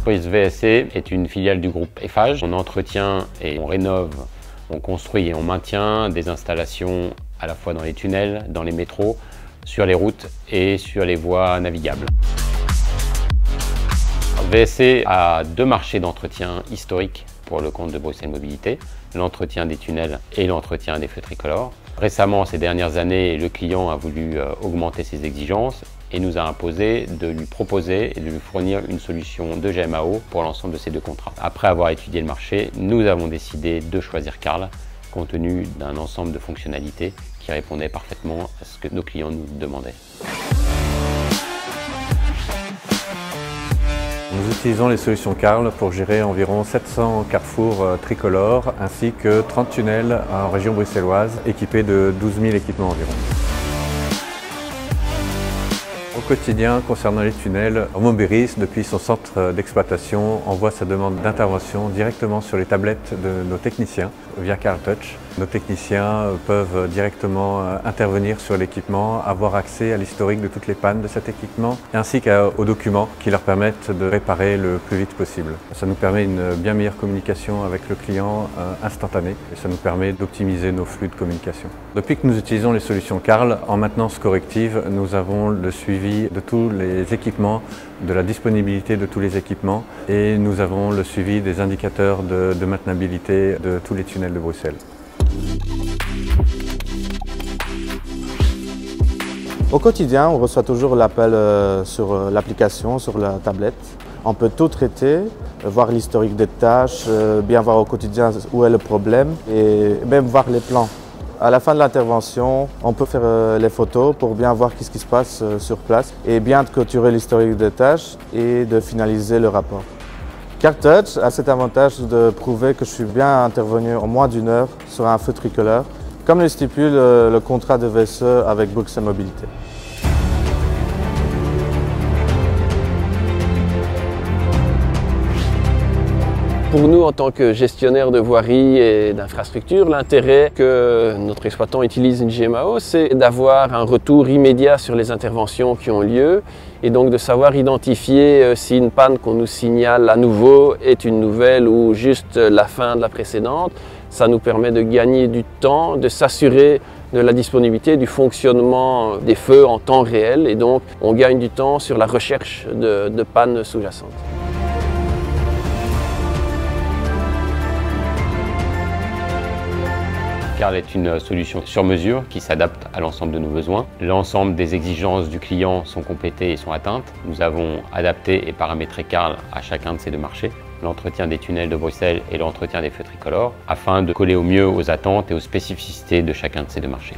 L'entreprise VSC est une filiale du groupe Eiffage. On entretient et on rénove, on construit et on maintient des installations à la fois dans les tunnels, dans les métros, sur les routes et sur les voies navigables. VSC a deux marchés d'entretien historiques pour le compte de Bruxelles Mobilité, l'entretien des tunnels et l'entretien des feux tricolores. Récemment, ces dernières années, le client a voulu augmenter ses exigences et nous a imposé de lui proposer et de lui fournir une solution de GMAO pour l'ensemble de ces deux contrats. Après avoir étudié le marché, nous avons décidé de choisir Carl, compte tenu d'un ensemble de fonctionnalités qui répondaient parfaitement à ce que nos clients nous demandaient. Nous utilisons les solutions Carl pour gérer environ 700 carrefours tricolores ainsi que 30 tunnels en région bruxelloise équipés de 12 000 équipements environ. Au quotidien, concernant les tunnels, Montbéris, depuis son centre d'exploitation, envoie sa demande d'intervention directement sur les tablettes de nos techniciens via Carl Touch. Nos techniciens peuvent directement intervenir sur l'équipement, avoir accès à l'historique de toutes les pannes de cet équipement, ainsi qu'aux documents qui leur permettent de réparer le plus vite possible. Ça nous permet une bien meilleure communication avec le client instantanée et ça nous permet d'optimiser nos flux de communication. Depuis que nous utilisons les solutions Carl, en maintenance corrective, nous avons le suivi de tous les équipements, de la disponibilité de tous les équipements et nous avons le suivi des indicateurs de maintenabilité de tous les tunnels de Bruxelles. Au quotidien, on reçoit toujours l'appel sur l'application, sur la tablette. On peut tout traiter, voir l'historique des tâches, bien voir au quotidien où est le problème et même voir les plans. À la fin de l'intervention, on peut faire les photos pour bien voir ce qui se passe sur place et bien clôturer l'historique des tâches et de finaliser le rapport. Carl Touch a cet avantage de prouver que je suis bien intervenu en moins d'une heure sur un feu tricolore, comme le stipule le contrat de VSE avec Bruxelles Mobilité. Pour nous, en tant que gestionnaire de voirie et d'infrastructure, l'intérêt que notre exploitant utilise une GMAO, c'est d'avoir un retour immédiat sur les interventions qui ont lieu et donc de savoir identifier si une panne qu'on nous signale à nouveau est une nouvelle ou juste la fin de la précédente. Ça nous permet de gagner du temps, de s'assurer de la disponibilité, du fonctionnement des feux en temps réel et donc on gagne du temps sur la recherche de pannes sous-jacentes. Carl est une solution sur mesure qui s'adapte à l'ensemble de nos besoins. L'ensemble des exigences du client sont complétées et sont atteintes. Nous avons adapté et paramétré Carl à chacun de ces deux marchés, l'entretien des tunnels de Bruxelles et l'entretien des feux tricolores, afin de coller au mieux aux attentes et aux spécificités de chacun de ces deux marchés.